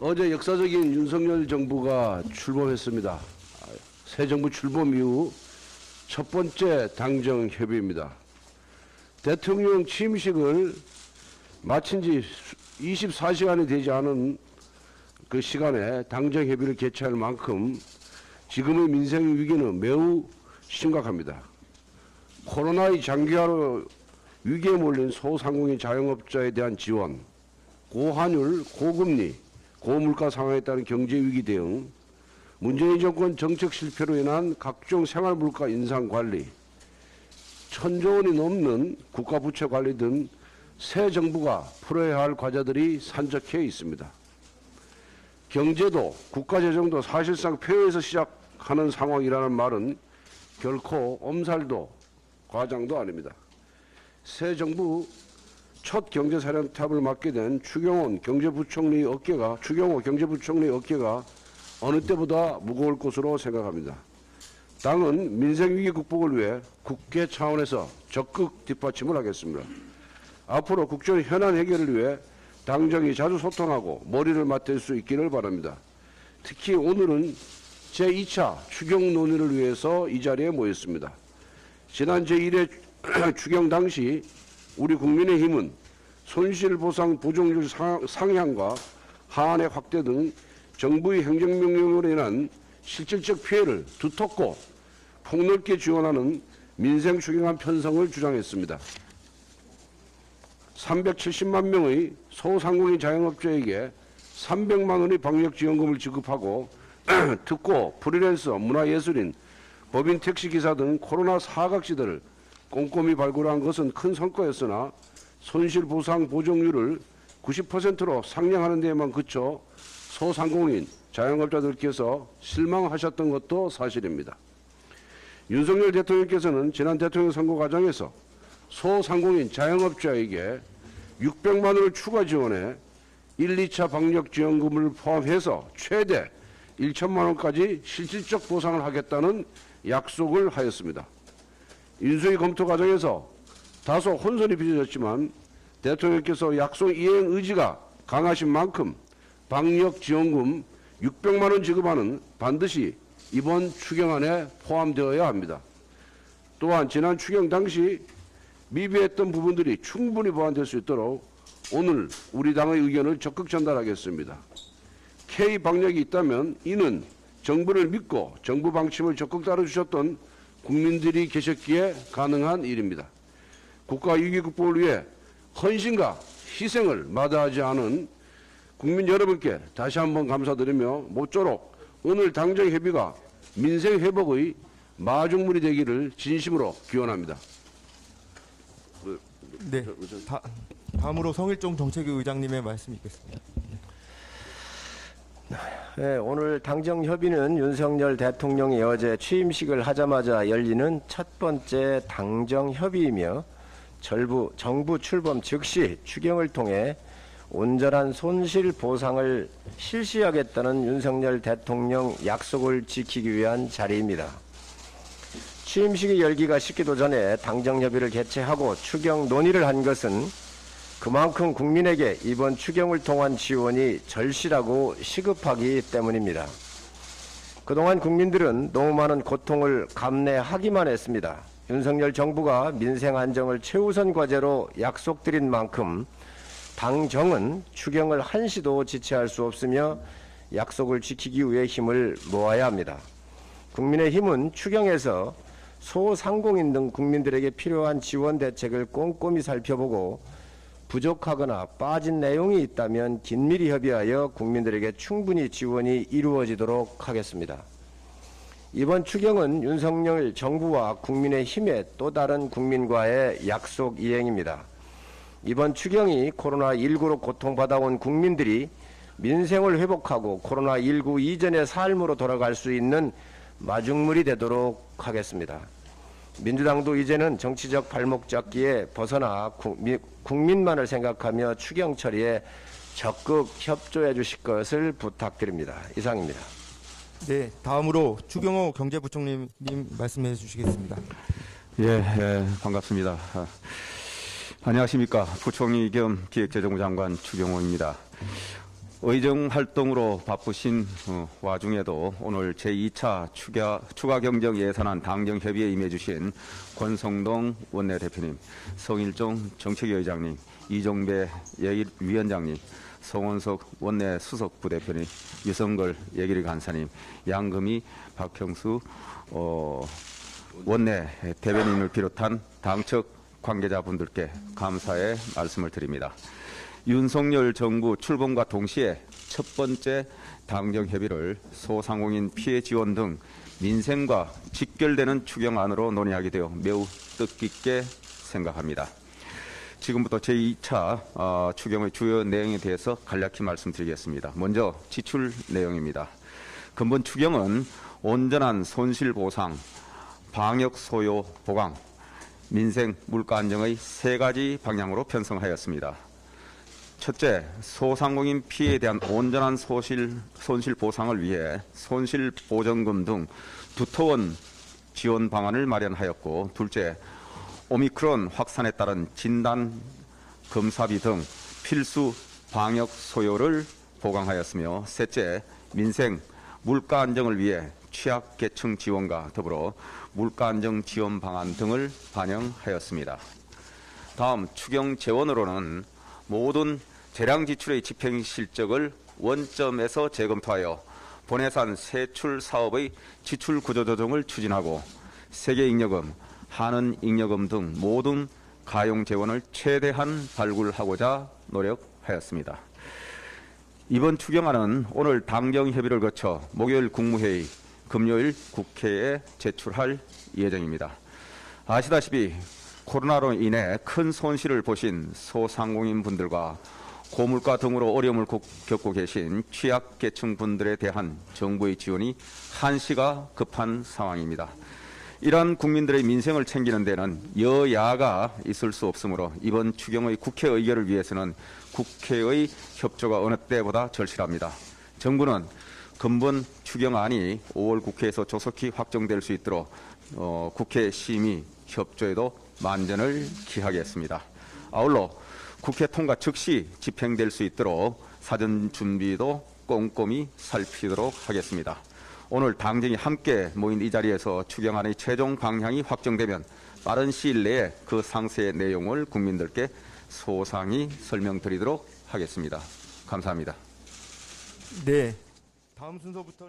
어제 역사적인 윤석열 정부가 출범했습니다. 새 정부 출범 이후 첫 번째 당정 협의입니다. 대통령 취임식을 마친 지 24시간이 되지 않은 그 시간에 당정 협의를 개최할 만큼 지금의 민생 위기는 매우 심각합니다. 코로나의 장기화로 위기에 몰린 소상공인 자영업자에 대한 지원, 고환율, 고금리, 고물가 상황에 따른 경제 위기 대응, 문재인 정권 정책 실패로 인한 각종 생활물가 인상 관리, 1,000조 원이 넘는 국가 부채 관리 등 새 정부가 풀어야 할 과제들이 산적해 있습니다. 경제도 국가재정도 사실상 폐허에서 시작하는 상황이라는 말은 결코 엄살도 과장도 아닙니다. 새 정부 첫 경제사령탑을 맡게 된 추경호 경제부총리의 어깨가 어느 때보다 무거울 것으로 생각합니다. 당은 민생위기 극복을 위해 국회 차원에서 적극 뒷받침을 하겠습니다. 앞으로 국정 현안 해결을 위해 당정이 자주 소통하고 머리를 맞댈 수 있기를 바랍니다. 특히 오늘은 제2차 추경 논의를 위해서 이 자리에 모였습니다. 지난 제1회 추경 당시 우리 국민의힘은 손실보상 보정률 상향과 하한의 확대 등 정부의 행정명령으로 인한 실질적 피해를 두텁고 폭넓게 지원하는 민생 추경안 편성을 주장했습니다. 370만 명의 소상공인 자영업자에게 300만 원의 방역지원금을 지급하고 특고, 프리랜서, 문화예술인, 법인 택시기사 등 코로나 사각지대를 꼼꼼히 발굴한 것은 큰 성과였으나 손실보상 보정률을 90%로 상향하는 데에만 그쳐 소상공인, 자영업자들께서 실망하셨던 것도 사실입니다. 윤석열 대통령께서는 지난 대통령 선거 과정에서 소상공인, 자영업자에게 600만 원을 추가 지원해 1, 2차 방역지원금을 포함해서 최대 1천만 원까지 실질적 보상을 하겠다는 약속을 하였습니다. 인수위 검토 과정에서 다소 혼선이 빚어졌지만 대통령께서 약속 이행 의지가 강하신 만큼 방역지원금 600만 원 지급안은 반드시 이번 추경안에 포함되어야 합니다. 또한 지난 추경 당시 미비했던 부분들이 충분히 보완될 수 있도록 오늘 우리 당의 의견을 적극 전달하겠습니다. K방역이 있다면 이는 정부를 믿고 정부 방침을 적극 따라주셨던 국민들이 계셨기에 가능한 일입니다. 국가 위기 극복을 위해 헌신과 희생을 마다하지 않은 국민 여러분께 다시 한번 감사드리며 모쪼록 오늘 당정 협의가 민생 회복의 마중물이 되기를 진심으로 기원합니다. 네, 다음으로 성일종 정책위 의장님의 말씀이 있겠습니다. 네, 오늘 당정 협의는 윤석열 대통령이 어제 취임식을 하자마자 열리는 첫 번째 당정 협의이며 정부 출범 즉시 추경을 통해 온전한 손실 보상을 실시하겠다는 윤석열 대통령 약속을 지키기 위한 자리입니다. 취임식의 열기가 식기도 전에 당정협의를 개최하고 추경 논의를 한 것은 그만큼 국민에게 이번 추경을 통한 지원이 절실하고 시급하기 때문입니다. 그동안 국민들은 너무 많은 고통을 감내하기만 했습니다. 윤석열 정부가 민생 안정을 최우선 과제로 약속드린 만큼 당정은 추경을 한시도 지체할 수 없으며 약속을 지키기 위해 힘을 모아야 합니다. 국민의힘은 추경에서 소상공인 등 국민들에게 필요한 지원 대책을 꼼꼼히 살펴보고 부족하거나 빠진 내용이 있다면 긴밀히 협의하여 국민들에게 충분히 지원이 이루어지도록 하겠습니다. 이번 추경은 윤석열 정부와 국민의힘의 또 다른 국민과의 약속 이행입니다. 이번 추경이 코로나19로 고통받아온 국민들이 민생을 회복하고 코로나19 이전의 삶으로 돌아갈 수 있는 마중물이 되도록 하겠습니다. 민주당도 이제는 정치적 발목 잡기에 벗어나 국민만을 생각하며 추경 처리에 적극 협조해 주실 것을 부탁드립니다. 이상입니다. 네, 다음으로 추경호 경제부총리님 말씀해 주시겠습니다. 반갑습니다. 안녕하십니까. 부총리 겸 기획재정부 장관 추경호입니다. 의정 활동으로 바쁘신 와중에도 오늘 제2차 추가 경정 예산안 당정협의에 임해주신 권성동 원내대표님, 성일종 정책위 의장님, 이종배 예일위원장님, 송원석 원내 수석 부대표님, 유성걸 예결위 간사님, 양금희 박형수 원내 대변인을 비롯한 당측 관계자분들께 감사의 말씀을 드립니다. 윤석열 정부 출범과 동시에 첫 번째 당정협의를 소상공인 피해 지원 등 민생과 직결되는 추경안으로 논의하게 되어 매우 뜻깊게 생각합니다. 지금부터 제2차 추경의 주요 내용에 대해서 간략히 말씀드리겠습니다. 먼저 지출 내용입니다. 근본 추경은 온전한 손실보상, 방역소요 보강, 민생 물가 안정의 세 가지 방향으로 편성하였습니다. 첫째, 소상공인 피해에 대한 온전한 손실 보상을 위해 손실보전금 등 두터운 지원 방안을 마련하였고, 둘째, 오미크론 확산에 따른 진단 검사비 등 필수 방역 소요를 보강하였으며, 셋째, 민생 물가 안정을 위해 취약계층 지원과 더불어 물가 안정 지원 방안 등을 반영하였습니다. 다음 추경 재원으로는 모든 재량 지출의 집행 실적을 원점에서 재검토하여 본예산 세출 사업의 지출 구조 조정을 추진하고, 세계잉여금, 한은잉여금 등 모든 가용 재원을 최대한 발굴하고자 노력하였습니다. 이번 추경안은 오늘 당정협의를 거쳐 목요일 국무회의, 금요일 국회에 제출할 예정입니다. 아시다시피 코로나로 인해 큰 손실을 보신 소상공인 분들과 고물가 등으로 어려움을 겪고 계신 취약계층 분들에 대한 정부의 지원이 한시가 급한 상황입니다. 이러한 국민들의 민생을 챙기는 데는 여야가 있을 수 없으므로 이번 추경의 국회 의결을 위해서는 국회의 협조가 어느 때보다 절실합니다. 정부는 근본 추경안이 5월 국회에서 조속히 확정될 수 있도록 국회 심의 협조에도 만전을 기하겠습니다. 아울러 국회 통과 즉시 집행될 수 있도록 사전 준비도 꼼꼼히 살피도록 하겠습니다. 오늘 당정이 함께 모인 이 자리에서 추경안의 최종 방향이 확정되면 빠른 시일 내에 그 상세의 내용을 국민들께 소상히 설명드리도록 하겠습니다. 감사합니다. 네, 다음 순서부터